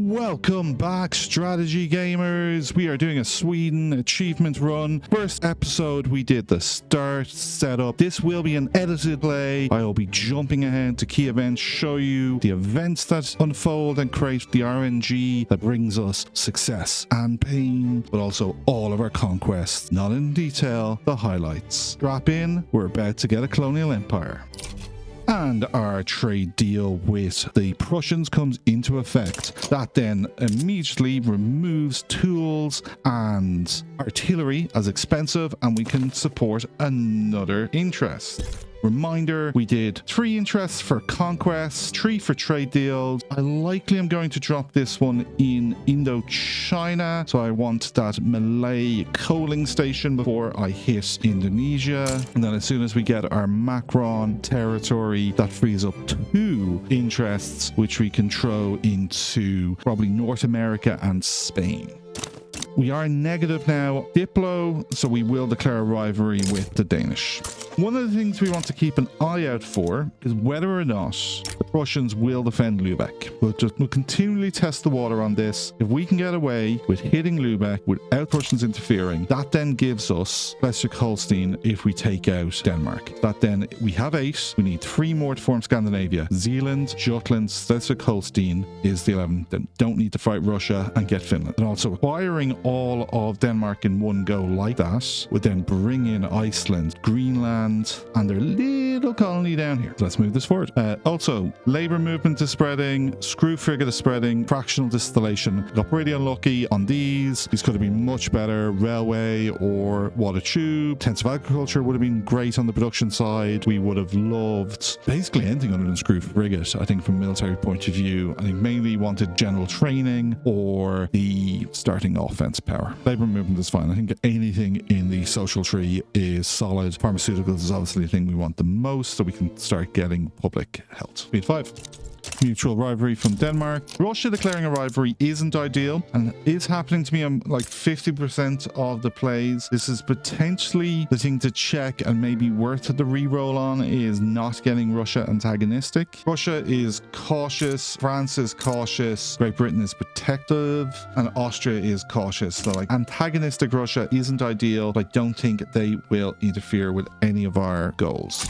Welcome back, strategy gamers. We are doing a Sweden achievement run. First episode, we did the start setup. This will be an edited play. I will be jumping ahead to key events, show you the events that unfold and create the RNG that brings us success and pain, but also all of our conquests. Not in detail, the highlights. Strap in, we're about to get a colonial empire. And our trade deal with the Prussians comes into effect. That then immediately removes tools and artillery as expensive, and we can support another interest. Reminder, we did 3 interests for conquests, 3 for trade deals. I likely am going to drop this one in Indochina, so I want that Malay coaling station before I hit Indonesia. And then as soon as we get our Macron territory, that frees up 2 interests, which we can throw into probably North America and Spain. We are negative now, Diplo, so we will declare a rivalry with the Danish. One of the things we want to keep an eye out for is whether or not the Prussians will defend Lübeck. We'll continually test the water on this. If we can get away with hitting Lübeck without Prussians interfering, that then gives us Schleswig-Holstein if we take out Denmark. That then, we have 8. We need 3 more to form Scandinavia. Zealand, Jutland, Schleswig-Holstein is the 11. Then don't need to fight Russia and get Finland. And also acquiring all of Denmark in one go like that would then bring in Iceland, Greenland, and their little colony down here. So let's move this forward. Also, labor movement is spreading, screw frigate is spreading, fractional distillation. Got pretty unlucky on these. These could have been much better. Railway or water tube. Intensive agriculture would have been great on the production side. We would have loved basically anything other than screw frigate, I think, from a military point of view. I think mainly wanted general training or the starting offense power. Labor movement is fine. I think anything in the social tree is solid. Pharmaceuticals is obviously the thing we want the most, so we can start getting public health. Speed 5. Mutual rivalry from Denmark. Russia declaring a rivalry isn't ideal and is happening to me on like 50% of the plays. This is potentially the thing to check and maybe worth the re-roll on is not getting Russia antagonistic. Russia is cautious, France is cautious, Great Britain is protective, and Austria is cautious. So like antagonistic Russia isn't ideal, but I don't think they will interfere with any of our goals.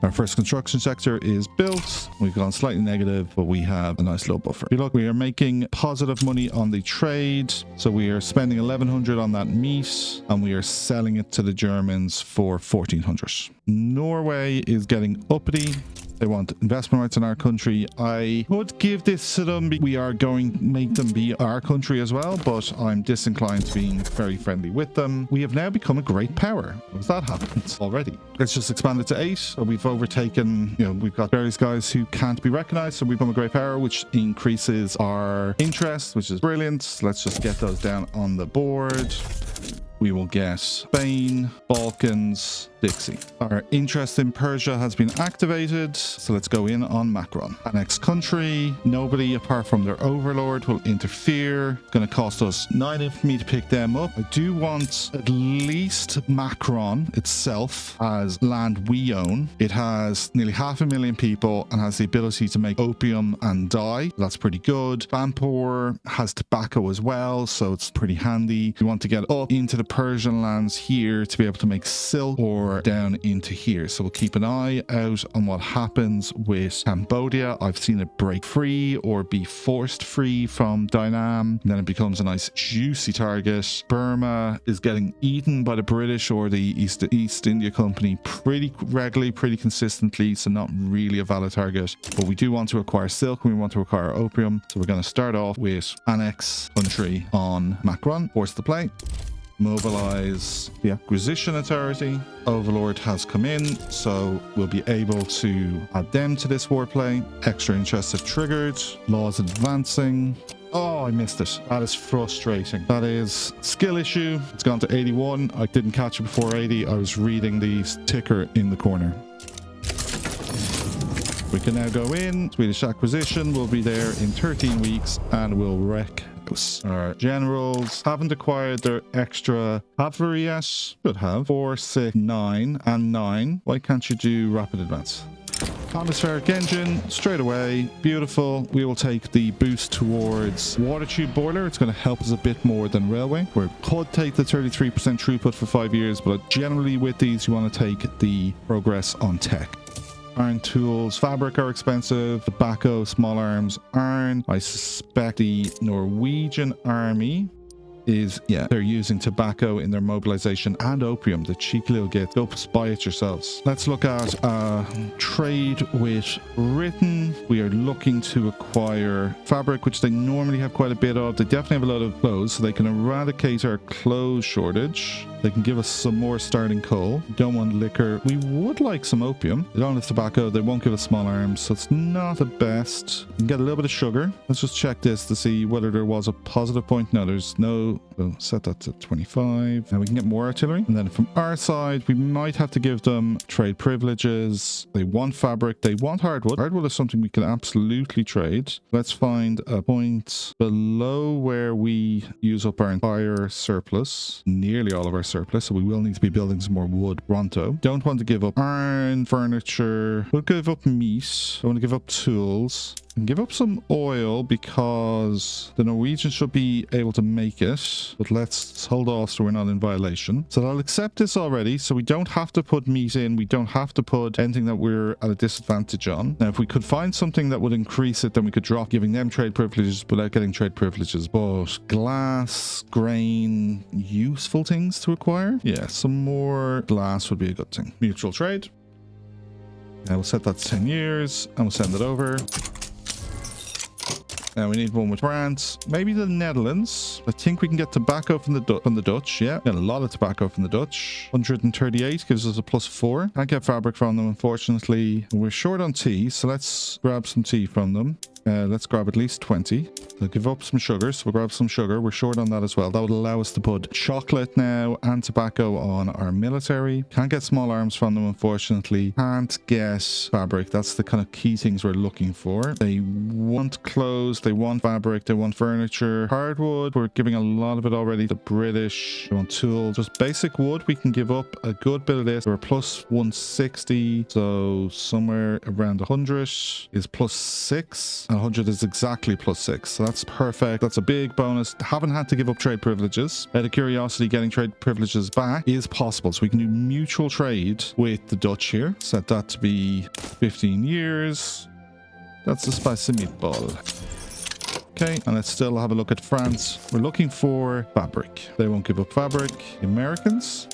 Our first construction sector is built. We've gone slightly negative, but we have a nice little buffer. Look, we are making positive money on the trade. So we are spending 1,100 on that meat, and we are selling it to the Germans for 1,400. Norway is getting uppity. They want investment rights in our country. I would give this to them. We are going to make them be our country as well, but I'm disinclined to being very friendly with them. We have now become a great power. Has that happened already? Let's just expand it to 8. So we've overtaken, we've got various guys who can't be recognized. So we've become a great power, which increases our interest, which is brilliant. Let's just get those down on the board. We will get Spain, Balkans, Dixie. Our interest in Persia has been activated, so let's go in on Macron. Our next country, nobody apart from their overlord will interfere. It's going to cost us 9 for me to pick them up. I do want at least Macron itself as land we own. It has nearly 500,000 people and has the ability to make opium and dye. That's pretty good. Bampur has tobacco as well, so it's pretty handy. We want to get up into the Persian lands here to be able to make silk or down into here. So we'll keep an eye out on what happens with Cambodia. I've seen it break free or be forced free from Dynam. And then it becomes a nice juicy target. Burma is getting eaten by the British or the East India Company pretty regularly, pretty consistently. So not really a valid target. But we do want to acquire silk and we want to acquire opium. So we're going to start off with annex country on Macron. Force the play. Mobilize the acquisition authority. Overlord has come in, so we'll be able to add them to this war play. Extra interests have triggered. Laws advancing. Oh, I missed it. That is frustrating. That is skill issue. It's gone to 81. I didn't catch it before 80. I was reading the ticker in the corner. We can now go in. Swedish acquisition will be there in 13 weeks and will wreck house. Our generals haven't acquired their extra cavalry yet. Should have 4, 6, 9 and 9. Why can't you do rapid advance? Atmospheric engine, straight away. Beautiful. We will take the boost towards water tube boiler. It's going to help us a bit more than railway. We could take the 33% throughput for 5 years, but generally with these, you want to take the progress on tech. Iron tools, fabric are expensive. Tobacco, small arms, iron. I suspect the Norwegian army is, yeah, they're using tobacco in their mobilization and opium. The cheeky little git. Go buy it yourselves. Let's look at trade with Britain. We are looking to acquire fabric, which they normally have quite a bit of. They definitely have a lot of clothes, so they can eradicate our clothes shortage. They can give us some more starting coal. We don't want liquor. We would like some opium. They don't have tobacco. They won't give us small arms, so it's not the best. We can get a little bit of sugar. Let's just check this to see whether there was a positive point. No, there's no. So set that to 25. Now we can get more artillery. And then from our side, we might have to give them trade privileges. They want fabric. They want hardwood. Hardwood is something we can absolutely trade. Let's find a point below where we use up our entire surplus. Nearly all of our surplus, so we will need to be building some more wood pronto. Don't want to give up iron, furniture. We'll give up meat. Don't want to give up tools. And give up some oil because the Norwegians should be able to make it, but let's hold off so we're not in violation. So I'll accept this already, so we don't have to put meat in. We don't have to put anything that we're at a disadvantage on. Now, if we could find something that would increase it, then we could drop giving them trade privileges without getting trade privileges. But glass, grain, useful things to acquire. Yeah, some more glass would be a good thing. Mutual trade. Now we'll set that to 10 years and we'll send it over. Now we need one with France, maybe the Netherlands. I think we can get tobacco from the Dutch. Yeah, got a lot of tobacco from the Dutch. 138 gives us a +4. Can't get fabric from them, unfortunately. We're short on tea, so let's grab some tea from them. Let's grab at least 20. They'll give up some sugar, so we'll grab some sugar. We're short on that as well. That would allow us to put chocolate now and tobacco on our military. Can't get small arms from them, unfortunately. Can't get fabric. That's the kind of key things we're looking for. They want clothes, they want fabric, they want furniture. Hardwood, we're giving a lot of it already. The British, they want tools. Just basic wood, we can give up a good bit of this. We're +160, so somewhere around 100 is +6. 100 is exactly +6, so that's perfect. That's a big bonus. Haven't had to give up trade privileges. Out of curiosity, getting trade privileges back is possible, so we can do mutual trade with the Dutch here. Set that to be 15 years. That's a spicy meatball. Okay, and let's still have a look at France. We're looking for fabric. They won't give up fabric. The Americans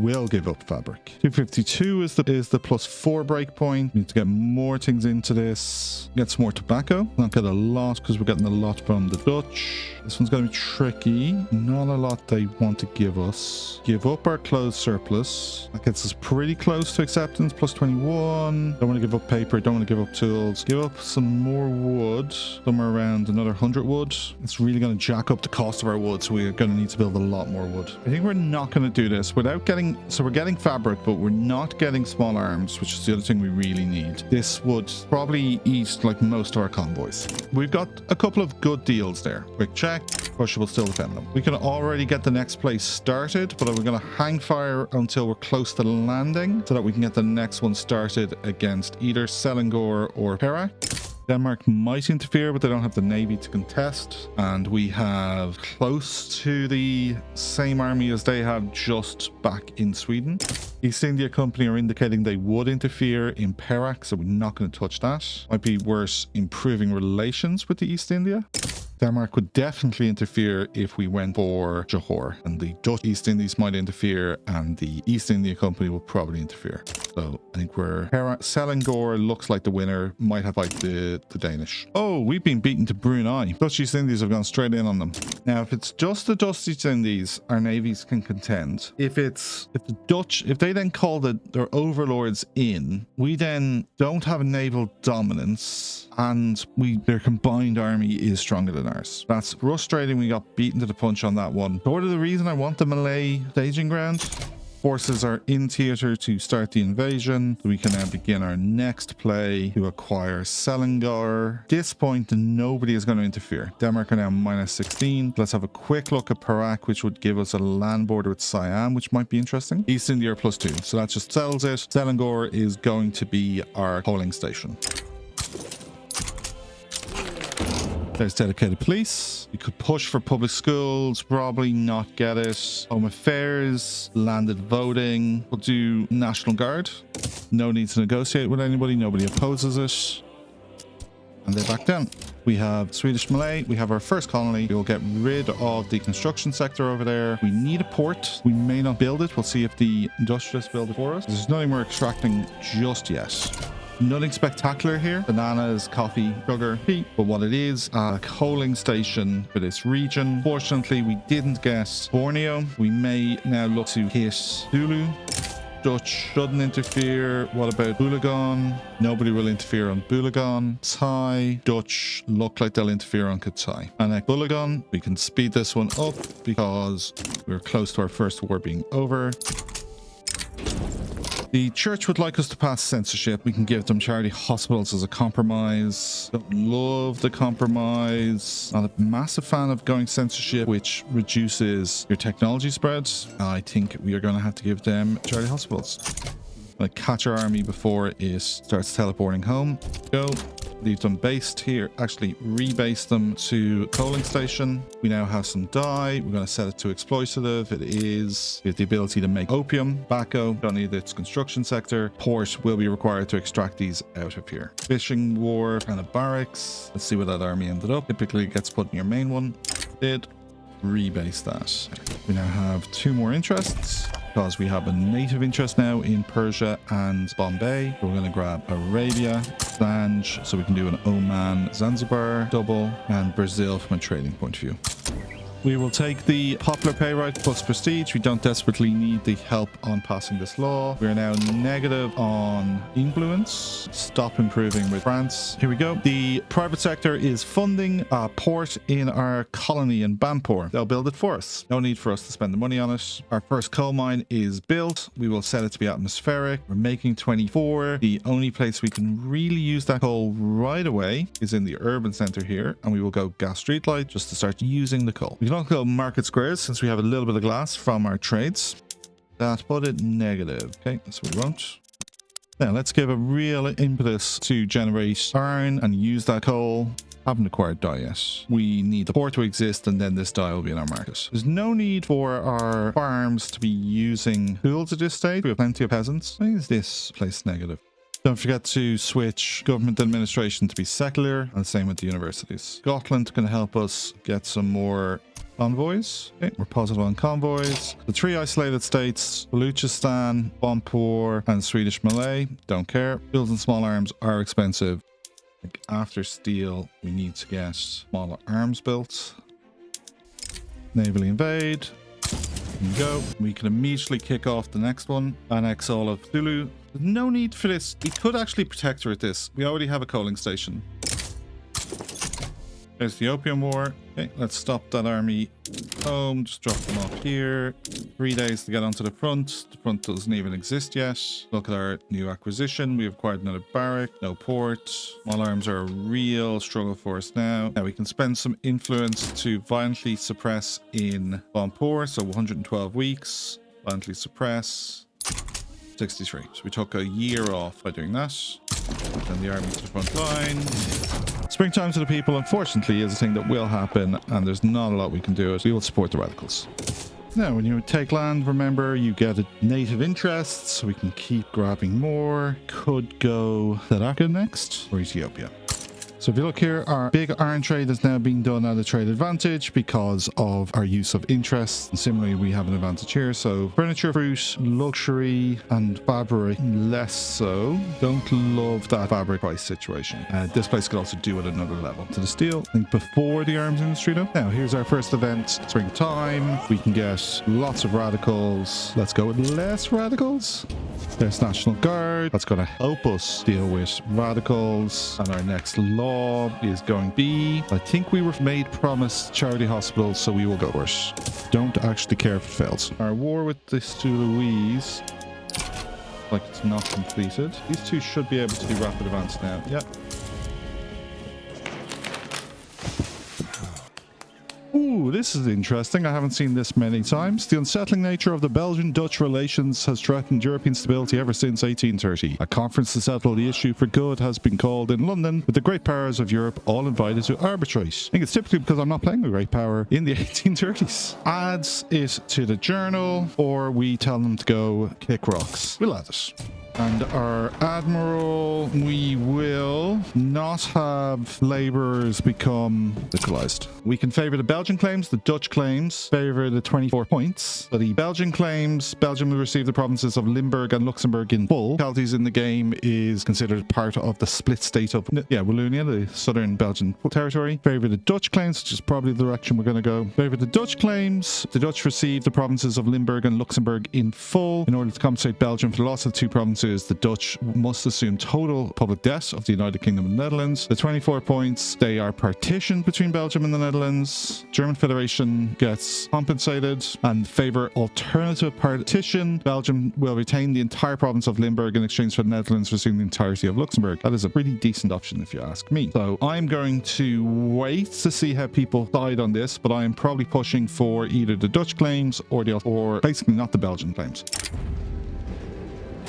will give up fabric. 252 is the +4 breakpoint. We need to get more things into this. Get some more tobacco. Not get a lot because we're getting a lot from the Dutch. This one's going to be tricky. Not a lot they want to give us. Give up our clothes surplus. That gets us pretty close to acceptance. +21. Don't want to give up paper. Don't want to give up tools. Give up some more wood. Somewhere around another 100 wood. It's really going to jack up the cost of our wood, so we're going to need to build a lot more wood. I think we're not going to do this without getting... So we're getting fabric, but we're not getting small arms, which is the other thing we really need. This would probably eat like most of our convoys. We've got a couple of good deals there. Quick check. Russia will still defend them. We can already get the next place started, but we're going to hang fire until we're close to the landing so that we can get the next one started against either Selangor or Perak. Denmark might interfere, but they don't have the navy to contest. And we have close to the same army as they have just back in Sweden. East India Company are indicating they would interfere in Perak, so we're not going to touch that. Might be worth improving relations with the East India. Denmark would definitely interfere if we went for Johor, and the Dutch East Indies might interfere, and the East India Company will probably interfere. So I think Selangor looks like the winner. Might have like the Danish. Oh, we've been beaten to Brunei. Dutch East Indies have gone straight in on them. Now, if it's just the Dutch East Indies, our navies can contend. If the Dutch, if they then call their overlords in, we then don't have a naval dominance, and their combined army is stronger than ours. That's frustrating. We got beaten to the punch on that one. Sort of the reason I want the Malay staging ground. Forces are in theater to start the invasion. So we can now begin our next play to acquire Selangor. At this point, nobody is going to interfere. Denmark are now -16. Let's have a quick look at Perak, which would give us a land border with Siam, which might be interesting. East India are +2. So that just settles it. Selangor is going to be our polling station. There's dedicated police. We could push for public schools, probably not get it. Home affairs, landed voting. We'll do National Guard. No need to negotiate with anybody. Nobody opposes it. And they back down. We have Swedish Malay. We have our first colony. We will get rid of the construction sector over there. We need a port. We may not build it. We'll see if the industrialists build it for us. There's nothing we're extracting just yet. Nothing spectacular here. Bananas, coffee, sugar, tea. But what it is, a coaling station for this region. Fortunately, we didn't get Borneo. We may now look to hit Sulu. Dutch shouldn't interfere. What about Bulagan? Nobody will interfere on Bulagan. Thai, Dutch look like they'll interfere on Katai. And at Bulagan, we can speed this one up because we're close to our first war being over. The church would like us to pass censorship. We can give them charity hospitals as a compromise. Don't love the compromise. Not a massive fan of going censorship, which reduces your technology spreads. I think we are going to have to give them charity hospitals. Like catch our army before it starts teleporting home. Go. Leave them based here. Actually, rebase them to coaling station. We now have some dye. We're going to set it to exploitative. It is. We have the ability to make opium, tobacco. Don't need its construction sector. Port will be required to extract these out of here. Fishing wharf and a barracks. Let's see where that army ended up. Typically it gets put in your main one. Did rebase that. We now have 2 more interests, because we have a native interest now in Persia and Bombay. So we're going to grab Arabia, Zanj, so we can do an Oman, Zanzibar double, and Brazil from a trading point of view. We will take the popular pay right plus prestige. We don't desperately need the help on passing this law. We are now negative on influence. Stop improving with France. Here we go. The private sector is funding a port in our colony in Bampur. They'll build it for us. No need for us to spend the money on it. Our first coal mine is built. We will set it to be atmospheric. We're making 24. The only place we can really use that coal right away is in the urban center here. And we will go gas streetlight just to start using the coal. We can also go market squares since we have a little bit of glass from our trades. That put it negative. Okay, so we won't. Now let's give a real impetus to generate iron and use that coal. Haven't acquired dye yet. We need the port to exist and then this dye will be in our market. There's no need for our farms to be using tools at this stage. We have plenty of peasants. Why is this place negative? Don't forget to switch government administration to be secular, and the same with the universities. Scotland can help us get some more convoys. Okay, we're positive on convoys. The 3 isolated states, Baluchistan, Bompur, and Swedish Malay, don't care. Building small arms are expensive. Like after steel, we need to get smaller arms built. Navally invade. There we go. We can immediately kick off the next one. Annex all of Sulu. There's no need for this. We could actually protect her at this. We already have a coaling station. There's the Opium War. Okay, let's stop that army home. Just drop them off here. 3 days to get onto the front. The front doesn't even exist yet. Look at our new acquisition. We've acquired another barrack. No port. Small arms are a real struggle for us now. Now we can spend some influence to violently suppress in Bompur. So 112 weeks. Violently suppress. 63. So we took a year off by doing that. Then the army to the front line. Springtime to the people, unfortunately, is a thing that will happen, and there's not a lot we can do. We will support the radicals. Now, when you take land, remember, you get a native interest, so we can keep grabbing more. Could go South Africa next, or Ethiopia. So if you look here, our big iron trade is now being done at a trade advantage because of our use of interest. And similarly, we have an advantage here. So furniture, fruit, luxury, and fabric, less so. Don't love that fabric price situation. This place could also do at another level. To the steel, I think before the arms industry though. Now, here's our first event, springtime. We can get lots of radicals. Let's go with less radicals. There's National Guard. That's going to help us deal with radicals. And our next law law is going B. I think we were made promise charity hospitals, so we will go first. Don't actually care if it fails. Our war with the Louise, like it's not completed. These two should be able to do rapid advance now. Yep. Ooh, this is interesting. I haven't seen this many times. The unsettling nature of the Belgian-Dutch relations has threatened European stability ever since 1830. A conference to settle the issue for good has been called in London, with the great powers of Europe all invited to arbitrate. I think it's typically because I'm not playing a great power in the 1830s. Adds it to the journal, or we tell them to go kick rocks. We'll add it. And our admiral, we will not have laborers become localized. We can favor the Belgian claims, the Dutch claims favor the 24 points. So the Belgian claims, Belgium will receive the provinces of Limburg and Luxembourg in full. Localities in the game is considered part of the split state of Wallonia, the southern Belgian territory. Favor the Dutch claims, which is probably the direction we're going to go. Favor the Dutch claims. The Dutch receive the provinces of Limburg and Luxembourg in full. In order to compensate Belgium for the loss of the two provinces, the Dutch must assume total public debt of the United Kingdom and Netherlands. The 24 points, they are partitioned between Belgium and the Netherlands. German Federation gets compensated and favor alternative partition. Belgium will retain the entire province of Limburg in exchange for the Netherlands receiving the entirety of Luxembourg. That is a pretty decent option if you ask me. So I'm going to wait to see how people side on this, but I am probably pushing for either the Dutch claims or basically not the Belgian claims.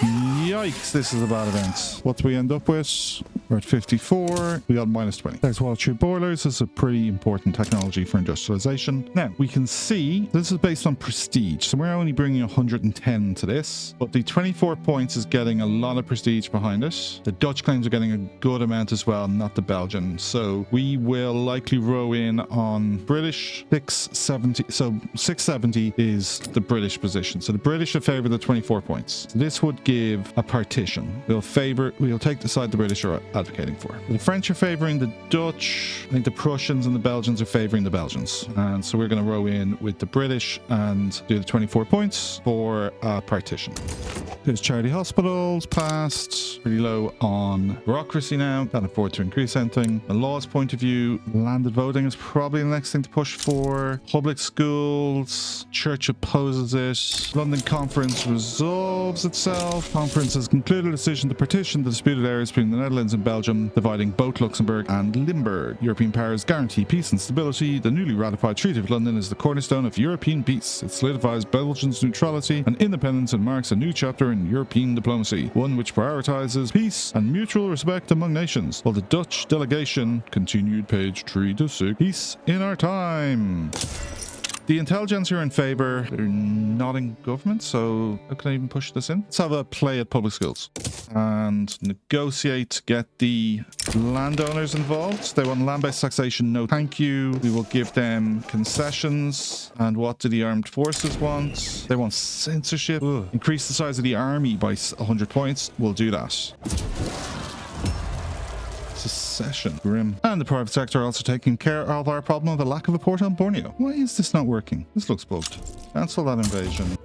Yikes, this is a bad event. What do we end up with? We're at 54. We got minus 20. There's water tube boilers. This is a pretty important technology for industrialization. Now, we can see this is based on prestige. So we're only bringing 110 to this. But the 24 points is getting a lot of prestige behind it. The Dutch claims are getting a good amount as well, not the Belgian. So we will likely row in on British 670. So 670 is the British position. So the British have favored the 24 points. So this would give a partition. We'll take the side the British are advocating for. The French are favoring the Dutch. I think the Prussians and the Belgians are favoring the Belgians. And so we're going to row in with the British and do the 24 points for a partition. There's charity hospitals passed. Pretty low on bureaucracy now. Can't afford to increase anything. The law's point of view, landed voting is probably the next thing to push for. Public schools, church opposes it. London conference resolves itself. Conference has concluded a decision to partition the disputed areas between the Netherlands and Belgium, dividing both Luxembourg and Limburg. European powers guarantee peace and stability. The newly ratified Treaty of London is the cornerstone of European peace. It solidifies Belgium's neutrality and independence and marks a new chapter in European diplomacy, one which prioritizes peace and mutual respect among nations. While the Dutch delegation continued page 3 to 6. Peace in our time. The intelligence are in favor. They're not in government, so how can I even push this in? Let's have a play at public schools and negotiate to get the landowners involved. They want land-based taxation. No, thank you. We will give them concessions. And what do the armed forces want? They want censorship. Ugh. Increase the size of the army by 100 points. We'll do that. Secession. Grim. And the private sector also taking care of our problem of the lack of a port on Borneo. Why is this not working? This looks bugged. Cancel that invasion.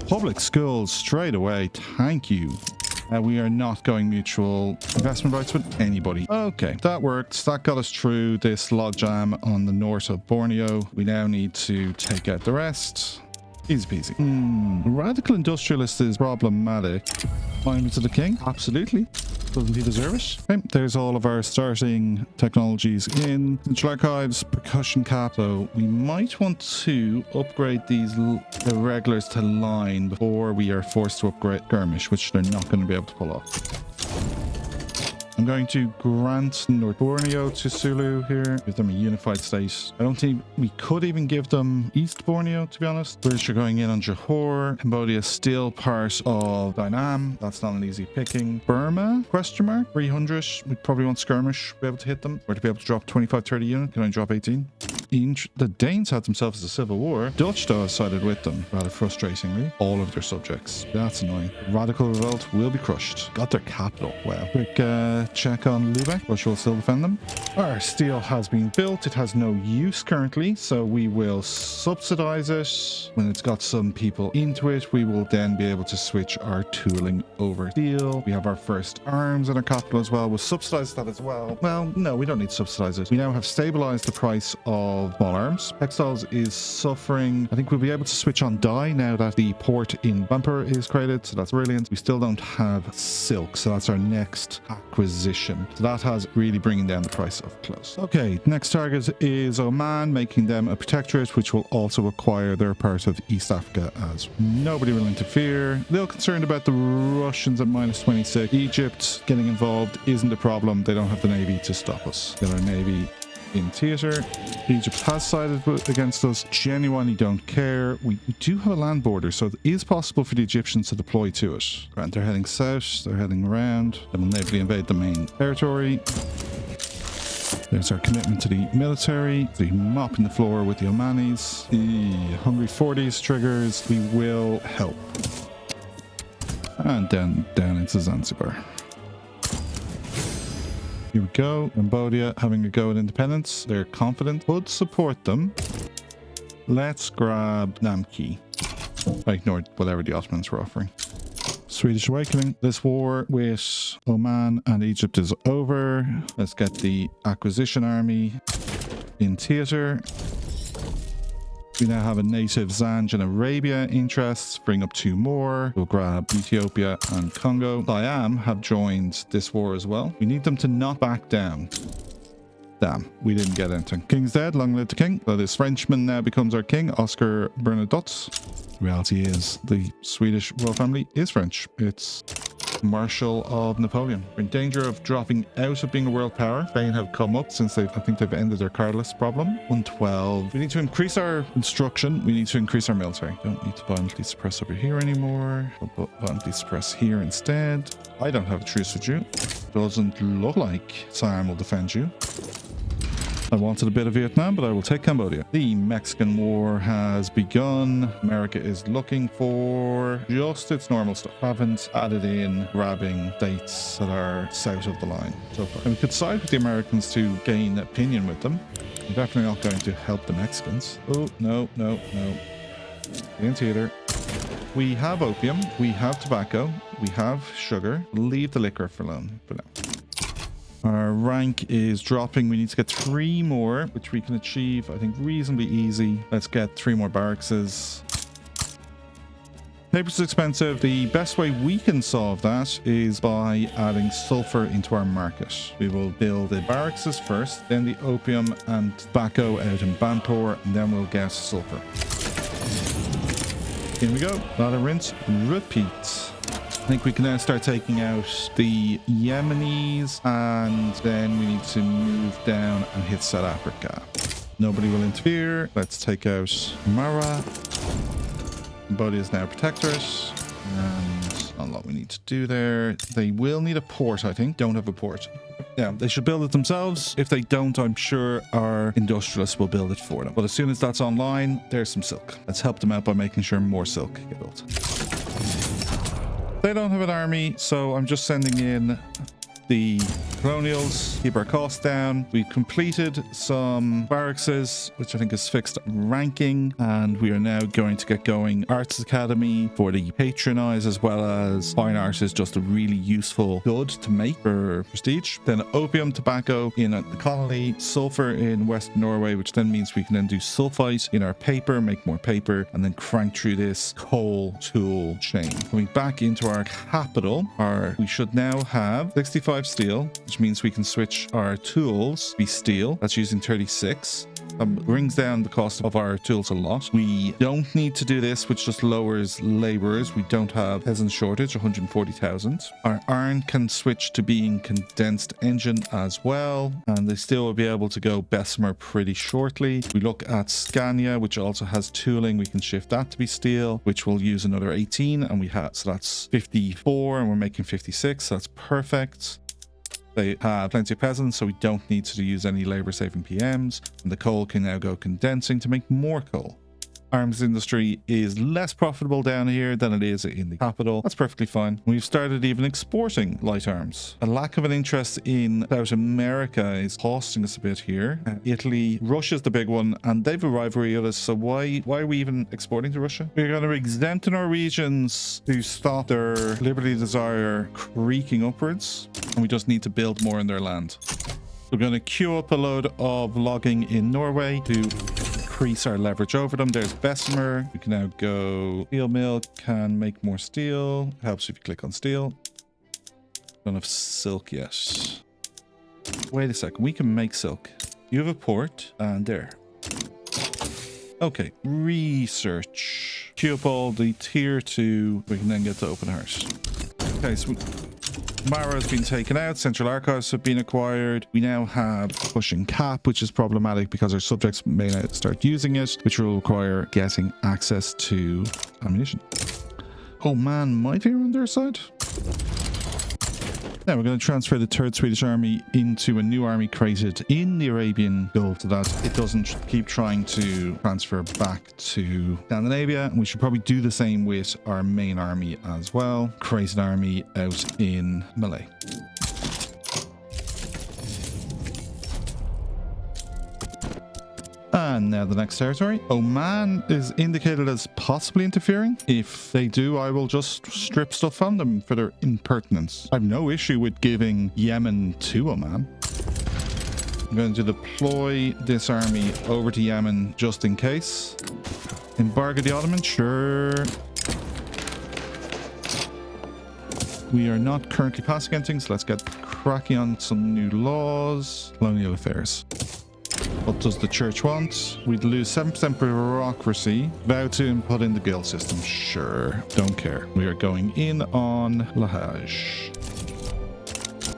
Public schools straight away. Thank you. We are not going mutual investment rights with anybody. Okay, that worked. That got us through this logjam on the north of Borneo. We now need to take out the rest. Easy peasy. Radical industrialist is problematic. Find to the king? Absolutely. Doesn't he deserve it? Okay, there's all of our starting technologies in. Central archives, percussion cap. So we might want to upgrade these irregulars to line before we are forced to upgrade skirmish, which they're not going to be able to pull off. I'm going to grant North Borneo to Sulu here. Give them a unified state. I don't think we could even give them East Borneo, to be honest. British are going in on Johor. Cambodia is still part of Dynam. That's not an easy picking. Burma, question mark, 300. We'd probably want skirmish to be able to hit them. Or to be able to drop 25, 30 units. Can I drop 18? The Danes had themselves a civil war. Dutch, though, have sided with them, rather frustratingly. All of their subjects. That's annoying. Radical revolt will be crushed. Got their capital. Wow. Quick check on Lubeck. Russia will still defend them. Our steel has been built. It has no use currently, so we will subsidize it. When it's got some people into it, we will then be able to switch our tooling over steel. We have our first arms in our capital as well. We'll subsidize that as well. Well, no, we don't need to subsidize it. We now have stabilized the price of small arms. Textiles is suffering. I think we'll be able to switch on dye now that the port in Bumper is created, so that's brilliant. We still don't have silk, so that's our next acquisition. So that has really bringing down the price of clothes. Okay, next target is Oman, making them a protectorate, which will also acquire their part of East Africa as nobody will interfere. A little concerned about the Russians at -26. Egypt getting involved isn't a problem. They don't have the navy to stop us. Get our navy in theater. Egypt has sided against us. Genuinely don't care. We do have a land border, so it is possible for the Egyptians to deploy to it. Grant, they're heading south. They're heading around. They will navally invade the main territory. There's our commitment to the military. The mop in the floor with the Omanis. The Hungry 40s triggers. We will help. And then down into Zanzibar. Here we go. Cambodia having a go at independence. They're confident. Would support them. Let's grab Namki. I ignored whatever the Ottomans were offering. Swedish awakening. This war with Oman and Egypt is over. Let's get the acquisition army in theater. We now have a native Zanj and Arabia interests. Bring up 2 more. We'll grab Ethiopia and Congo. Siam have joined this war as well. We need them to not back down. Damn, we didn't get anything. King's dead. Long live the king. So this Frenchman now becomes our king, Oscar Bernadotte. The reality is the Swedish royal family is French. It's Marshal of Napoleon. We're in danger of dropping out of being a world power. Spain have come up since I think they've ended their cardless problem. 112. We need to increase our construction. We need to increase our military. Don't need to violently suppress over here anymore. We'll violently suppress here instead. I don't have a truce with you. Doesn't look like Siam will defend you. I wanted a bit of Vietnam, but I will take Cambodia. The Mexican War has begun. America is looking for just its normal stuff. Haven't added in grabbing states that are south of the line so far. And we could side with the Americans to gain opinion with them. I'm definitely not going to help the Mexicans. Oh, no. In theater. We have opium. We have tobacco. We have sugar. Leave the liquor alone for now. Our rank is dropping. We need to get 3 more, which we can achieve, I think, reasonably easy. Let's get 3 more barrackses. Paper's expensive. The best way we can solve that is by adding sulfur into our market. We will build the barrackses first, then the opium and tobacco out in Banpur, and then we'll get sulfur. Here we go. Ladder rinse, repeat. I think we can now start taking out the Yemenis, and then we need to move down and hit South Africa. Nobody will interfere. Let's take out Mara. Cambodia is now protectorate, and not a lot we need to do there. They will need a port, I think. Don't have a port. Yeah, they should build it themselves. If they don't, I'm sure our industrialists will build it for them. But as soon as that's online, there's some silk. Let's help them out by making sure more silk get built. They don't have an army, so I'm just sending in the colonials, keep our costs down. We've completed some barrackses, which I think is fixed ranking, and we are now going to get going. Arts Academy for the patronize, as well as fine art is just a really useful good to make for prestige. Then opium, tobacco in the colony, sulfur in West Norway, which then means we can then do sulfite in our paper, make more paper, and then crank through this coal tool chain. Coming back into our capital, we should now have 65 steel, which means we can switch our tools to be steel. That's using 36. Brings down the cost of our tools a lot. We don't need to do this, which just lowers laborers. We don't have peasant shortage, 140,000. Our iron can switch to being condensed engine as well, and they still will be able to go Bessemer pretty shortly. We look at Scania, which also has tooling. We can shift that to be steel, which will use another 18, and we have, so that's 54, and we're making 56. So that's perfect. They have plenty of peasants, so we don't need to use any labor-saving PMs. And the coal can now go condensing to make more coal. Arms industry is less profitable down here than it is in the capital. That's perfectly fine. We've started even exporting light arms. A lack of an interest in South America is costing us a bit here. Italy, Russia's the big one, and they've a rivalry with us, so why are we even exporting to Russia? We're going to exempt the Norwegians to stop their liberty desire creaking upwards, and we just need to build more in their land. We're going to queue up a load of logging in Norway to increase our leverage over them. There's Bessemer. We can now go steel mill, can make more steel. Helps if you click on steel. Don't have silk yet. Wait a second, we can make silk. You have a port, and there. Okay, research. Queue up all the tier 2. We can then get to open heart. Okay, so Mara has been taken out. Central Archives have been acquired. We now have pushing cap, which is problematic because our subjects may not start using it, which will require getting access to ammunition. Oh man, might be on their side. Now we're going to transfer the 3rd Swedish Army into a new army created in the Arabian Gulf so that it doesn't keep trying to transfer back to Scandinavia. And we should probably do the same with our main army as well. Create an army out in Malay. And now the next territory. Oman is indicated as possibly interfering. If they do, I will just strip stuff from them for their impertinence. I have no issue with giving Yemen to Oman. I'm going to deploy this army over to Yemen just in case. Embargo the Ottomans? Sure. We are not currently passing anything, so let's get cracking on some new laws. Colonial affairs. What does the church want? We'd lose 7% bureaucracy. Vow to input in the guild system. Sure. Don't care. We are going in on Lahaj.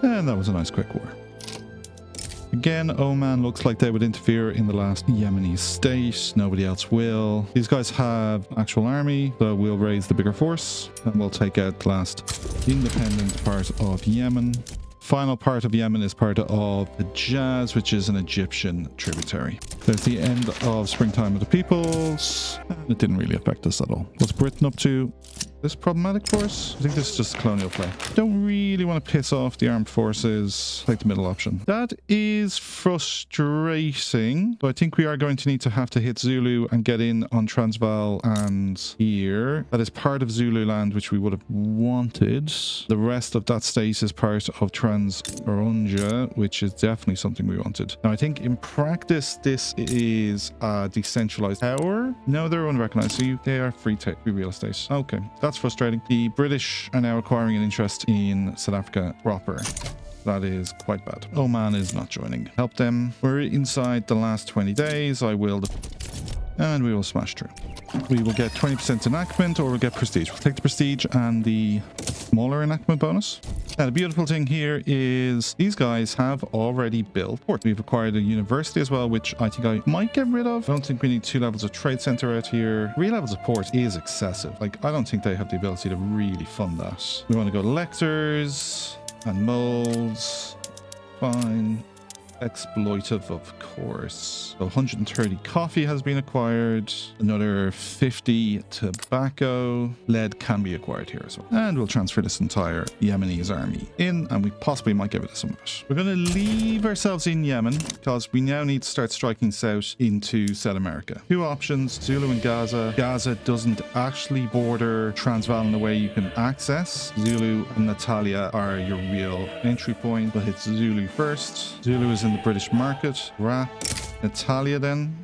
And that was a nice quick war. Again, Oman looks like they would interfere in the last Yemeni state. Nobody else will. These guys have actual army, so we'll raise the bigger force and we'll take out the last independent part of Yemen. Final part of Yemen is part of the Hijaz, which is an Egyptian tributary. There's the end of Springtime of the Peoples. It didn't really affect us at all. What's Britain up to? This problematic for us? I think this is just colonial play. Don't really want to piss off the armed forces. Take the middle option. That is frustrating. So I think we are going to need to have to hit Zulu and get in on Transvaal and here. That is part of Zululand, which we would have wanted. The rest of that state is part of Transoronja, which is definitely something we wanted. Now I think in practice this is a decentralized power. No, they're unrecognized. So they are free real estate. Okay, that's frustrating. The British are now acquiring an interest in South Africa proper. That is quite bad. Oman is not joining. Help them. We're inside the last 20 days. I will... And we will smash through. We will get 20% enactment or we'll get prestige. We'll take the prestige and the smaller enactment bonus. Now, the beautiful thing here is these guys have already built port. We've acquired a university as well, which I think I might get rid of. I don't think we need 2 levels of trade center out here. 3 levels of port is excessive. Like, I don't think they have the ability to really fund that. We want to go to lectors and molds. Fine. Exploitive, of course. So 130 coffee has been acquired. Another 50 tobacco. Lead can be acquired here as well. And we'll transfer this entire Yemenis army in, and we possibly might get rid of some of it. We're going to leave ourselves in Yemen because we now need to start striking south into South America. 2 options, Zulu and Gaza. Gaza doesn't actually border Transvaal in a way you can access. Zulu and Natalia are your real entry point. We'll hit Zulu first. Zulu is in the British market. Rap. Natalia then.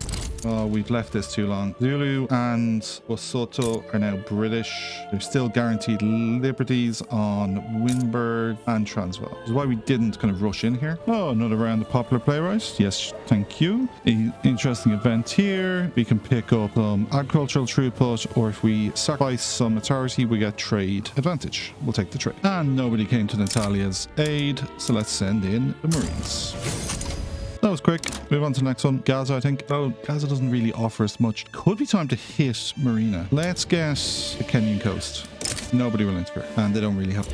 Oh, we've left this too long. Zulu and Lesotho are now British. They're still guaranteed liberties on Winburg and Transvaal. This is why we didn't kind of rush in here. Oh, another round of popular playwright. Yes, thank you. An interesting event here. We can pick up some agricultural throughput, or if we sacrifice some authority, we get trade advantage. We'll take the trade. And nobody came to Natalia's aid, so let's send in the Marines. That was quick. Move on to the next one. Gaza, I think. Oh, Gaza doesn't really offer us much. Could be time to hit Marina. Let's get the Kenyan coast. Nobody will interfere. And they don't really have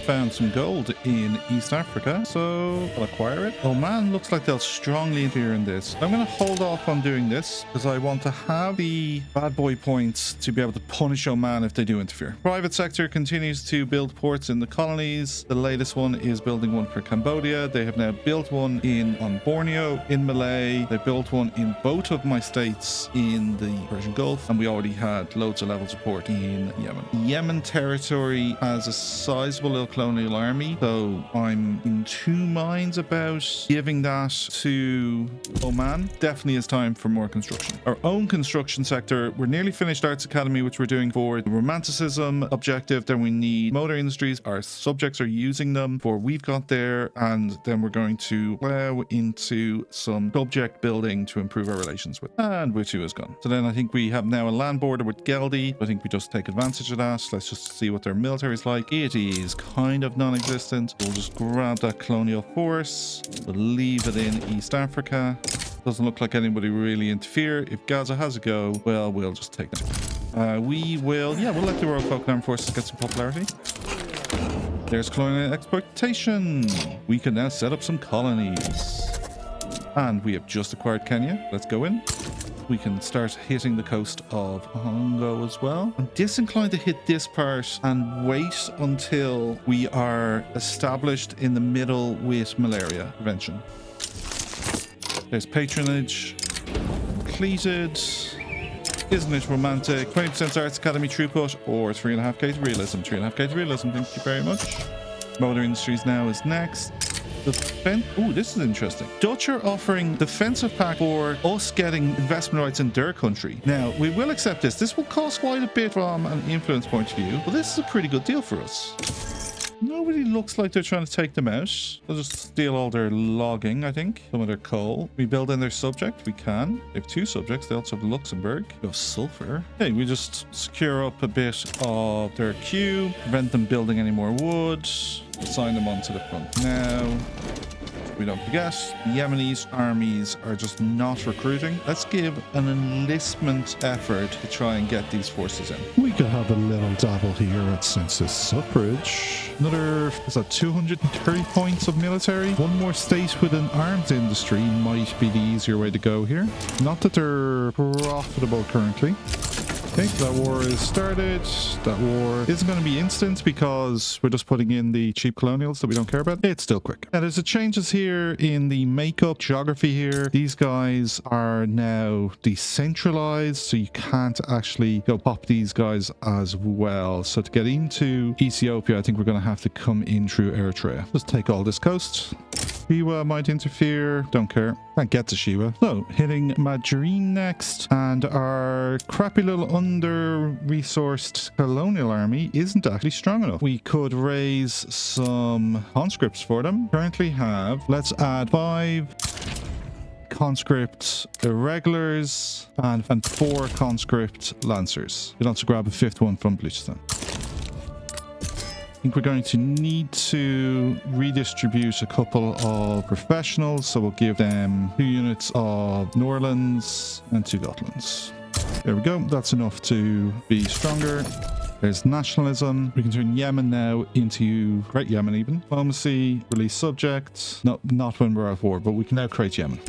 found some gold in East Africa, so I'll acquire it. Oman looks like they'll strongly interfere in this. I'm going to hold off on doing this because I want to have the bad boy points to be able to punish Oman if they do interfere. Private sector continues to build ports in the colonies. The latest one is building one for Cambodia. They have now built one on Borneo, in Malay. They built one in both of my states in the Persian Gulf, and we already had loads of levels of port in Yemen. Yemen territory has a sizable little colonial army, so I'm in two minds about giving that to Oman. Definitely is time for more construction. Our own construction sector, we're nearly finished Arts Academy, which we're doing for the Romanticism objective. Then we need motor industries. Our subjects are using them for we've got there, and then we're going to plow into some subject building to improve our relations with. And Witu is gone. So then I think we have now a land border with Geldi. I think we just take advantage of that. Let's just see what their military is like. It is kind of non-existent. We'll just grab that colonial force. We'll leave it in East Africa. Doesn't look like anybody really interfere. If Gaza has a go, well, we'll just take them. We'll let the Royal Folk Armed Forces get some popularity. There's colonial exploitation. We can now set up some colonies. And we have just acquired Kenya. Let's go in. We can start hitting the coast of Congo as well. I'm disinclined to hit this part and wait until we are established in the middle with malaria prevention. There's patronage. Completed. Isn't it romantic? 20% Arts Academy throughput or 3.5k to realism. 3.5k to realism. Thank you very much. Motor Industries now is next. Oh, this is interesting. Dutch are offering defensive pack for us getting investment rights in their country. Now, we will accept this. This will cost quite a bit from an influence point of view, but this is a pretty good deal for us. Nobody looks like they're trying to take them out. They'll just steal all their logging, I think. Some of their coal. We build in their subject. We can. They have two subjects. They also have Luxembourg. We have sulfur. Hey, we just secure up a bit of their queue. Prevent them building any more wood. Assign them onto the front now. We don't forget, the Yemenis armies are just not recruiting. Let's give an enlistment effort to try and get these forces in. We could have a little dabble here at census suffrage. Another, is that 230 points of military? One more state with an arms industry might be the easier way to go here. Not that they're profitable currently. Okay, that war is started. That war isn't going to be instant because we're just putting in the cheap colonials that we don't care about. It's still quick. Now, there's the changes here in the makeup geography here. These guys are now decentralized, so you can't actually go pop these guys as well. So to get into Ethiopia, I think we're going to have to come in through Eritrea. Just take all this coast. Shiwa might interfere. Don't care. Can't get to Shiwa. So, hitting Madrine next. And our crappy little under-resourced colonial army isn't actually strong enough. We could raise some conscripts for them. Currently have, let's add 5 conscript irregulars and 4 conscript lancers. We'd also grab a 5th one from Bluchistan. I think we're going to need to redistribute a couple of professionals, so we'll give them 2 units of Norlands and 2 Gotlands. There we go. That's enough to be stronger. There's nationalism. We can turn Yemen now into Great Yemen even. Diplomacy, release subjects. No, not when we're at war, but we can now create Yemen.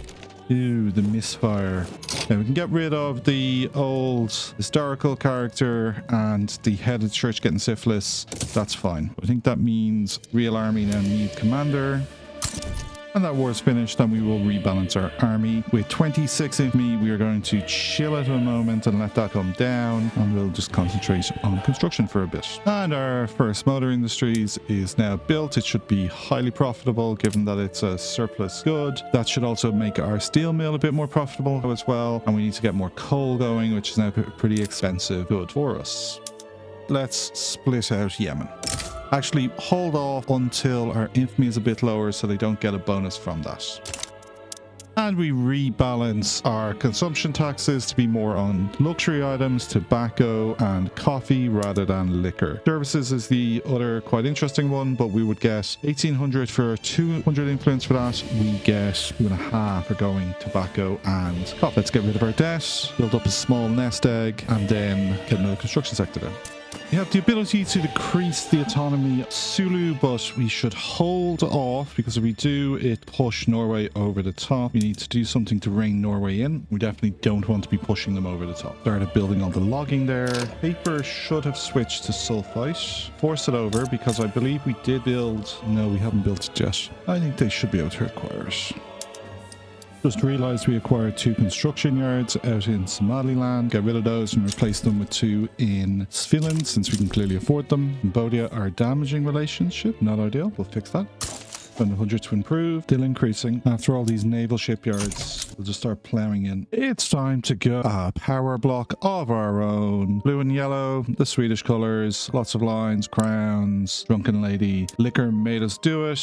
Ooh, the misfire. Now we can get rid of the old historical character and the head of the church getting syphilis. That's fine. I think that means real army now need commander. And that war is finished, and we will rebalance our army. With 26 infantry, we are going to chill it a moment and let that come down, and we'll just concentrate on construction for a bit. And our first motor industries is now built. It should be highly profitable, given that it's a surplus good. That should also make our steel mill a bit more profitable as well. And we need to get more coal going, which is now a pretty expensive good for us. Let's split out Yemen. Actually, hold off until our infamy is a bit lower so they don't get a bonus from that. And we rebalance our consumption taxes to be more on luxury items, tobacco and coffee rather than liquor. Services is the other quite interesting one, but we would get 1800 for 200 influence for that. We get 2.5 for going tobacco and coffee. Let's get rid of our debt, build up a small nest egg, and then get another construction sector then. We have the ability to decrease the autonomy of Sulu, but we should hold off because if we do, it push Norway over the top. We need to do something to rein Norway in. We definitely don't want to be pushing them over the top. Started building on the logging there. Paper should have switched to sulfite. Force it over because I believe we did build. No, we haven't built it yet. I think they should be able to acquire it. Just realized we acquired 2 construction yards out in Somaliland. Get rid of those and replace them with 2 in Finland since we can clearly afford them. Cambodia are damaging relationship. Not ideal. We'll fix that. Spend 100 to improve. Still increasing. After all these naval shipyards, we'll just start plowing in. It's time to go. A power block of our own. Blue and yellow, the Swedish colors. Lots of lines, crowns, drunken lady. Liquor made us do it.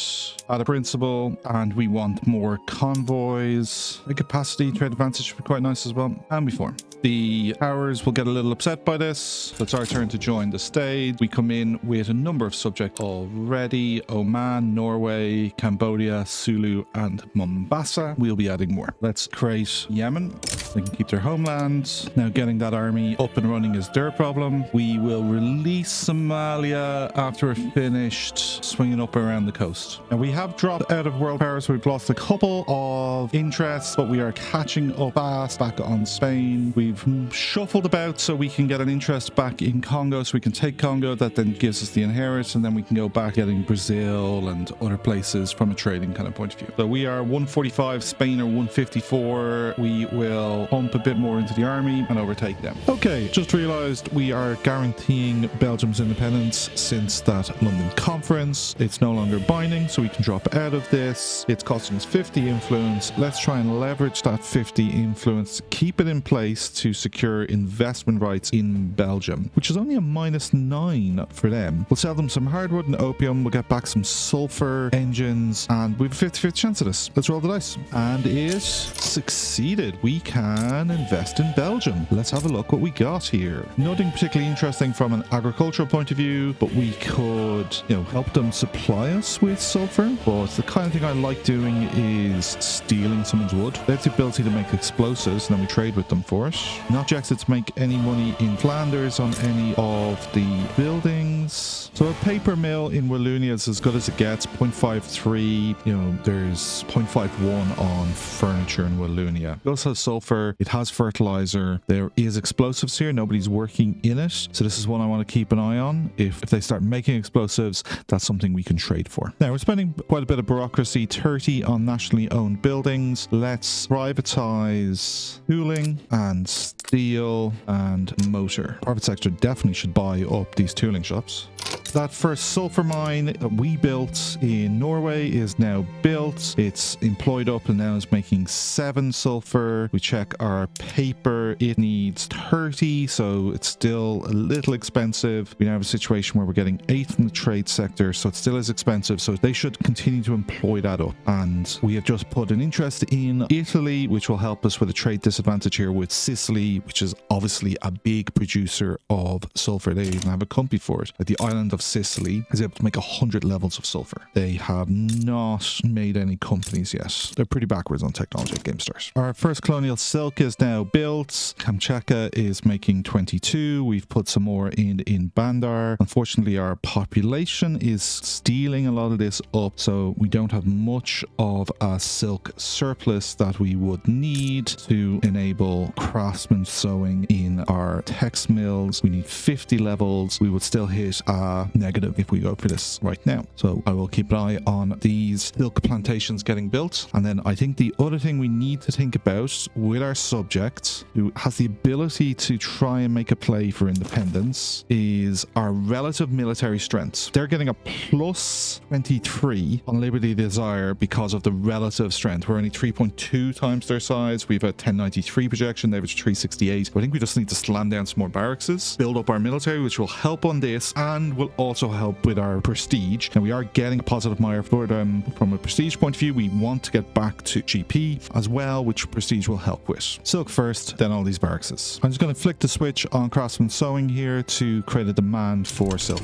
Out of principle. And we want more convoys. The capacity, trade advantage should be quite nice as well. And we form. The powers will get a little upset by this. So it's our turn to join the stage. We come in with a number of subjects already. Oman, Norway, Cambodia, Sulu, and Mombasa. We'll be adding more. Let's create Yemen. They can keep their homeland. Now getting that army up and running is their problem. We will release Somalia after we're finished swinging up around the coast. Now we have dropped out of world power, so we've lost a couple of interests, but we are catching up fast back on Spain. We've shuffled about so we can get an interest back in Congo, so we can take Congo. That then gives us the inheritance, and then we can go back getting Brazil and other places from a trading kind of point of view. So we are 145, Spain are 154. We will pump a bit more into the army and overtake them. Okay, just realized we are guaranteeing Belgium's independence since that London conference. It's no longer binding, so we can drop out of this. It's costing us 50 influence. Let's try and leverage that 50 influence, keep it in place to secure investment rights in Belgium, which is only a -9 for them. We'll sell them some hardwood and opium. We'll get back some sulfur engines, and we have a 50-50 chance of this. Let's roll the dice. And it succeeded. We can invest in Belgium. Let's have a look what we got here. Nothing particularly interesting from an agricultural point of view, but we could, help them supply us with sulfur. But the kind of thing I like doing is stealing someone's wood. They have the ability to make explosives, and then we trade with them for it. Not projected to make any money in Flanders on any of the buildings. So a paper mill in Wallonia is as good as it gets. 0.53. There's 0.51 on furniture in Wallonia. It also has sulfur. It has fertilizer. There is explosives here. Nobody's working in it. So this is one I want to keep an eye on. If they start making explosives, that's something we can trade for. Now we're spending quite a bit of bureaucracy. 30 on nationally owned buildings. Let's privatize tooling and steel and motor. Private sector definitely should buy up these tooling shops. That first sulfur mine that we built in Norway is now built. It's employed up and now is making 7 sulfur. We check our paper. It needs 30, so it's still a little expensive. We now have a situation where we're getting 8 from the trade sector, so it still is expensive. So they should continue to employ that up. And we have just put an interest in Italy, which will help us with a trade disadvantage here with Sicily, which is obviously a big producer of sulfur. They even have a company for it. Like the island of Sicily is able to make 100 levels of sulfur. They have not made any companies yet. They're pretty backwards on technology at Game Start. Our first colonial silk is now built. Kamchatka is making 22. We've put some more in Bandar. Unfortunately, our population is stealing a lot of this up, so we don't have much of a silk surplus that we would need to enable craftsman sewing in our text mills. We need 50 levels. We would still hit a negative if we go for this right now. So I will keep an eye on these silk plantations getting built. And then I think the other thing we need to think about with our subject who has the ability to try and make a play for independence is our relative military strengths. They're getting a plus 23 on Liberty Desire because of the relative strength. We're only 3.2 times their size. We've a 1093 projection. They have a 368. I think we just need to slam down some more barracks, build up our military, which will help on this and will also help with our prestige. And we are getting a positive mire for them from a prestige point of view. We want to get back to GP as well, which prestige will help with. Silk first, then all these barracks. I'm just going to flick the switch on craftsman sewing here to create a demand for silk.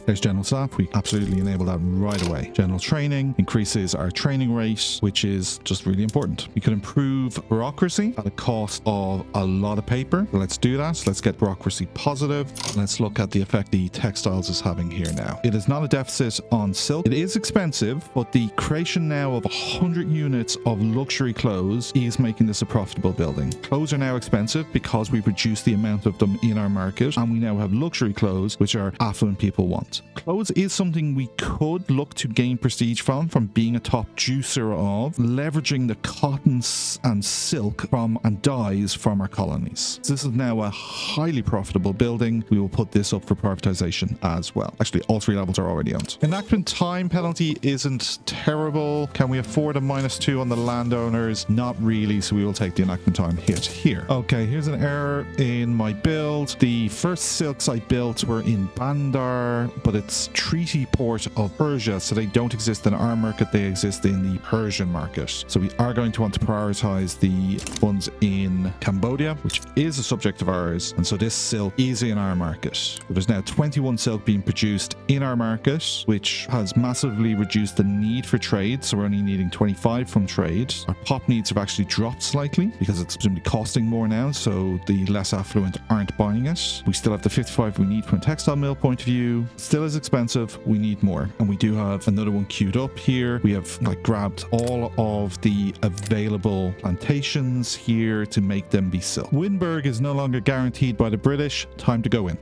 There's general staff. We absolutely enable that right away. General training increases our training rate, which is just really important. We could improve bureaucracy at a cost of a lot of paper. So let's do that. Let's get bureaucracy positive. Let's look at the effect the textiles is having here now. It is not a deficit on silk. It is expensive, but the creation now of 100 units of luxury clothes is making this a profitable building. Clothes are now expensive because we've reduced the amount of them in our market, and we now have luxury clothes, which our affluent people want. Clothes is something we could look to gain prestige from being a top juicer of, leveraging the cotton and silk from and dyes from our colonies. So this is now a highly profitable building. We will put this up for privatization as well. Actually, all 3 levels are already owned. Enactment time penalty isn't terrible. Can we afford a -2 on the landowners? Not really, so we will take the enactment time hit here. Okay, here's an error in my build. The first silks I built were in Bandar, but it's treaty port of Persia, so they don't exist in our market. They exist in the Persian market. So we are going to want to prioritize the ones in Cambodia, which is a subject of ours, and so this silk is in our market. There's now 21 silk being produced in our market, which has massively reduced the need for trade, so we're only needing 25 from trade. Our pop needs have actually dropped slightly because it's presumably costing more now, so the less affluent aren't buying it. We still have the 55 we need from a textile mill point of view. Still is expensive. We need more, and we do have another one queued up here. We have grabbed all of the available plantations here to make them be silk. Windberg is no longer guaranteed by the British. Time to go in.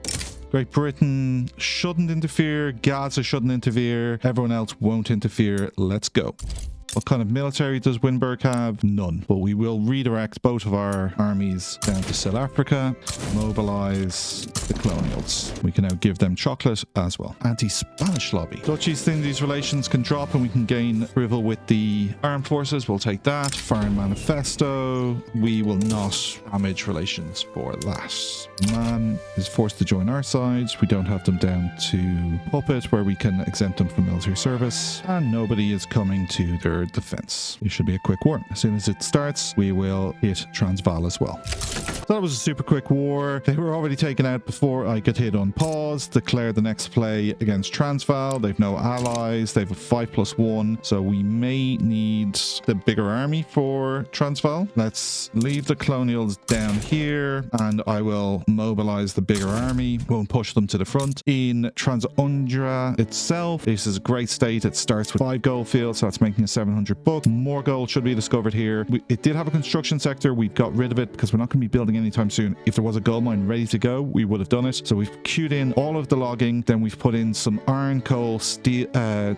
Great Britain shouldn't interfere. Gaza shouldn't interfere. Everyone else won't interfere. Let's go. What kind of military does Windberg have? None. But we will redirect both of our armies down to South Africa, mobilize the colonials. We can now give them chocolate as well. Anti-Spanish lobby. Dutch-East Indies relations can drop and we can gain approval with the armed forces. We'll take that. Foreign manifesto. We will not damage relations for that. Man is forced to join our side. We don't have them down to puppet where we can exempt them from military service. And nobody is coming to their defense. It should be a quick war. As soon as it starts, we will hit Transvaal as well. So that was a super quick war. They were already taken out before I could hit unpause, declare the next play against Transvaal. They've no allies. They have a 5+1. So we may need the bigger army for Transvaal. Let's leave the colonials down here and I will mobilize the bigger army. Won't push them to the front. In Transundra itself, this is a great state. It starts with 5 gold fields, so that's making a 700 buck. More gold should be discovered here. It did have a construction sector. We've got rid of it because we're not going to be building anytime soon. If there was a gold mine ready to go, we would have done it. So we've queued in all of the logging, then we've put in some iron, coal, steel,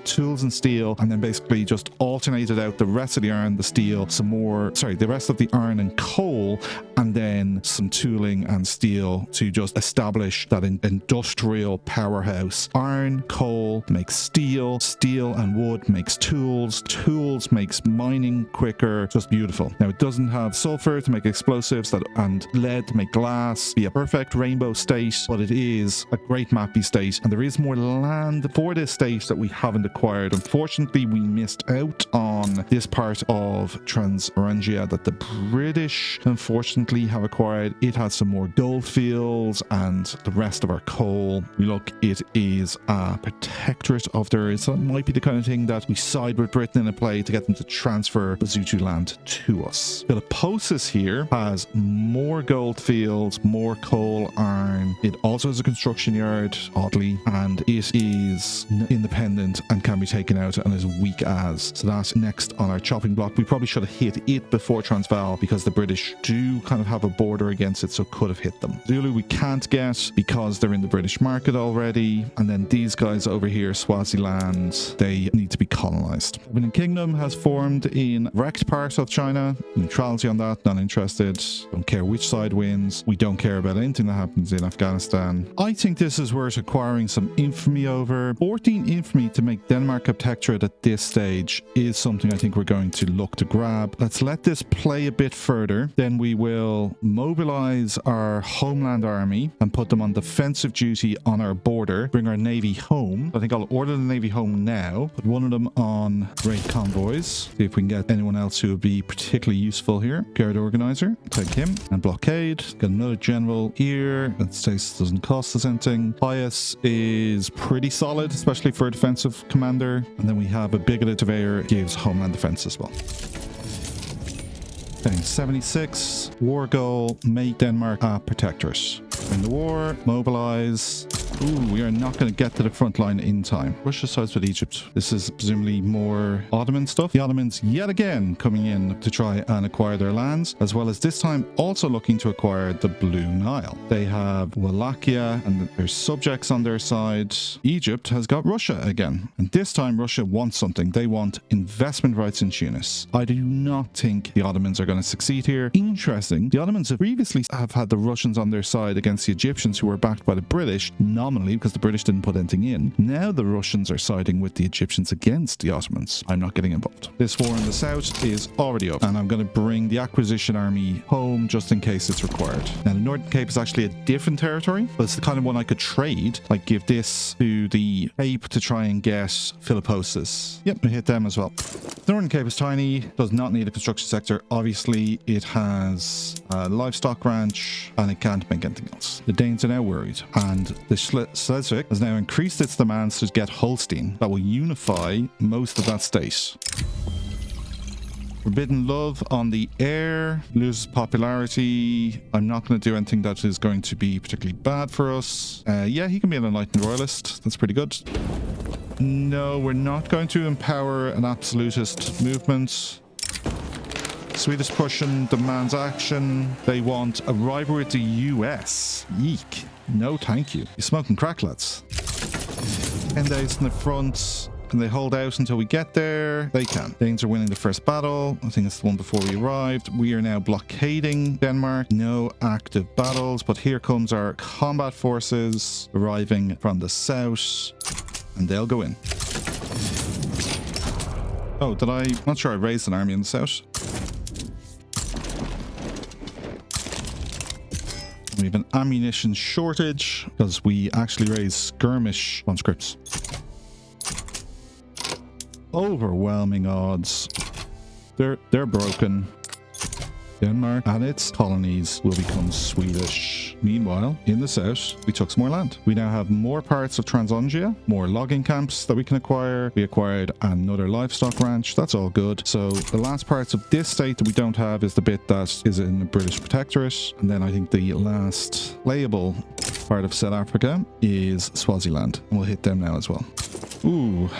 tools and steel, and then basically just alternated out the rest of the iron, the steel, the rest of the iron and coal, and then some tooling and steel to just establish that industrial powerhouse. Iron, coal makes steel, steel and wood makes tools, tools makes mining quicker. Just beautiful. Now it doesn't have sulfur to make explosives and lead to make glass. Be a perfect rainbow state, but it is a great mappy state, and there is more land for this state that we haven't acquired. Unfortunately, we missed out on this part of Transorangia that the British unfortunately have acquired. It has some more gold fields and the rest of our coal. Look, it is a protectorate of theirs, so it might be the kind of thing that we side with Britain in a play to get them to transfer Basutu land to us. Philipposis here has more gold fields, more coal, iron. It also has a construction yard, oddly, and it is independent and can be taken out and as weak as. So that's next on our chopping block. We probably should have hit it before Transvaal because the British do kind of have a border against it, so could have hit them. Zulu we can't get because they're in the British market already. And then these guys over here, Swaziland, they need to be colonized. The Kingdom has formed in wrecked part of China. Neutrality on that, not interested. Don't care which side wins. We don't care about anything that happens in Afghanistan. I think this is worth acquiring some infamy over. 14 infamy to make Denmark a protectorate at this stage is something I think we're going to look to grab. Let's let this play a bit further. Then we will will mobilize our homeland army and put them on defensive duty on our border, bring our navy home. I think I'll order the navy home now, put one of them on raid convoys, see if we can get anyone else who would be particularly useful here. Guard organizer, take him, and blockade. Got another general here. That stays, doesn't cost us anything. Pius is pretty solid, especially for a defensive commander. And then we have a bigoted surveyor, gives homeland defense as well. Okay, 76. War goal, make Denmark a protectorate. In the war, mobilize. Ooh, we are not going to get to the front line in time. Russia sides with Egypt. This is presumably more Ottoman stuff. The Ottomans yet again coming in to try and acquire their lands, as well as this time also looking to acquire the Blue Nile. They have Wallachia and their subjects on their side. Egypt has got Russia again. And this time Russia wants something. They want investment rights in Tunis. I do not think the Ottomans are going to succeed here. Interesting. The Ottomans have previously had the Russians on their side against the Egyptians, who were backed by the British, nominally because the British didn't put anything in. Now the Russians are siding with the Egyptians against the Ottomans. I'm not getting involved. This war in the south is already up, and I'm going to bring the acquisition army home just in case it's required. Now the Northern Cape is actually a different territory, but it's the kind of one I could trade, like give this to the Cape to try and get Philipposis. Yep, we hit them as well. The Northern Cape is tiny, does not need a construction sector. Obviously it has a livestock ranch and it can't make anything else. The Danes are now worried, and the Schleswig has now increased its demands to get Holstein. That will unify most of that state. Forbidden Love on the air loses popularity. I'm not going to do anything that is going to be particularly bad for us. Yeah, he can be an enlightened royalist. That's pretty good. No, we're not going to empower an absolutist movement. Swedish Prussian demands action. They want a rivalry with the US. Yeek. No, thank you. You're smoking crack, lads. 10 days in the front. Can they hold out until we get there? They can. Danes are winning the first battle. I think it's the one before we arrived. We are now blockading Denmark. No active battles, but here comes our combat forces arriving from the south, and they'll go in. Oh, did I? I'm not sure I raised an army in the south. We have an ammunition shortage because we actually raise skirmish conscripts. Overwhelming odds. They're broken. Denmark and its colonies will become Swedish. Meanwhile, in the south, we took some more land. We now have more parts of Transoxia, more logging camps that we can acquire. We acquired another livestock ranch. That's all good. So the last parts of this state that we don't have is the bit that is in the British Protectorate. And then I think the last playable part of South Africa is Swaziland. And we'll hit them now as well. Ooh.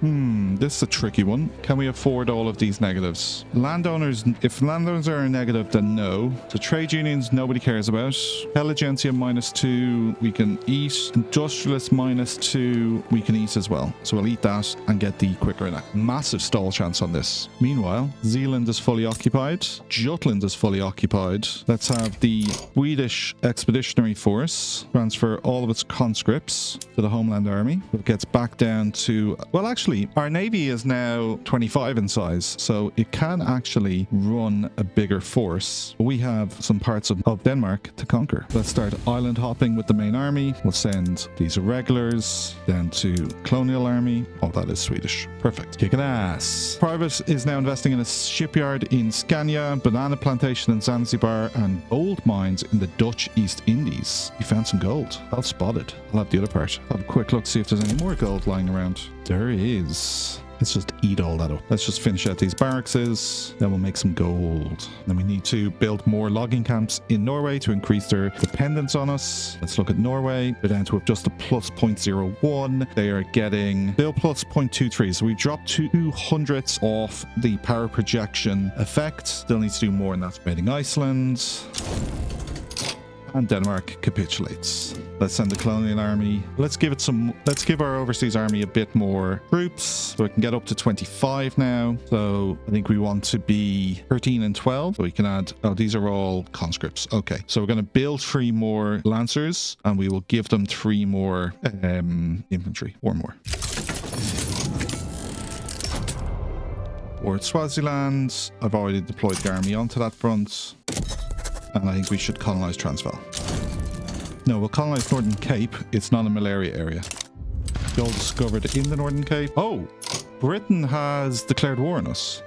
This is a tricky one. Can we afford all of these negatives? Landowners, if landowners are a negative, then no. So trade unions, nobody cares about. Intelligentsia -2, we can eat. Industrialists -2, we can eat as well. So we'll eat that and get the quicker in. Massive stall chance on this. Meanwhile, Zealand is fully occupied. Jutland is fully occupied. Let's have the Swedish Expeditionary Force transfer all of its conscripts to the Homeland Army. It gets back down to, well, actually, our navy is now 25 in size, so it can actually run a bigger force. We have some parts of Denmark to conquer. Let's start island hopping with the main army. We'll send these irregulars down to colonial army. Oh, that is Swedish. Perfect. Kicking ass. Private is now investing in a shipyard in Scania, banana plantation in Zanzibar, and gold mines in the Dutch East Indies. We found some gold. I'll spot it. I'll have the other part. I'll have a quick look, see if there's any more gold lying around. There is. Let's just eat all that up. Let's just finish out these barracks. Then we'll make some gold. Then we need to build more logging camps in Norway to increase their dependence on us. Let's look at Norway. They're down to just a plus 0.01. They are getting still plus 0.23. So we dropped 200 off the power projection effect. Still needs to do more, and that's invading Iceland. And Denmark capitulates. Let's send the colonial army. Let's give our overseas army a bit more troops so we can get up to 25 now. So I think we want to be 13 and 12. So we can add, oh, these are all conscripts. Okay. So we're going to build 3 more lancers and we will give them 3 more infantry or more. Or Swaziland. I've already deployed the army onto that front. And I think we should colonize Transvaal. No, we'll colonize Northern Cape. It's not a malaria area. Gold discovered in the Northern Cape. Oh, Britain has declared war on us.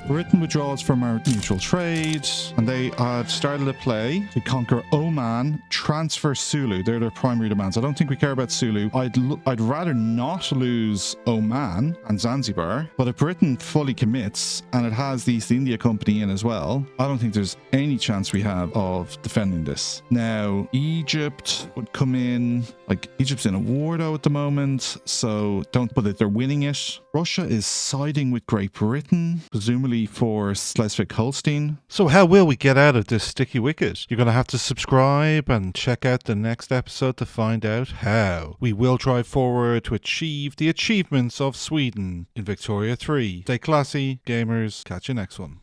Britain withdraws from our neutral trade, and they had started a play to conquer Oman, transfer Sulu. They're their primary demands. I don't think we care about Sulu. I'd rather not lose Oman and Zanzibar, but if Britain fully commits and it has the East India Company in as well, I don't think there's any chance we have of defending this. Now, Egypt would come in. Like, Egypt's in a war though at the moment, so don't put it, they're winning it. Russia is siding with Great Britain, presumably for Schleswig-Holstein. So how will we get out of this sticky wicket? You're going to have to subscribe and check out the next episode to find out how. We will drive forward to achieve the achievements of Sweden in Victoria 3. Stay classy, gamers. Catch you next one.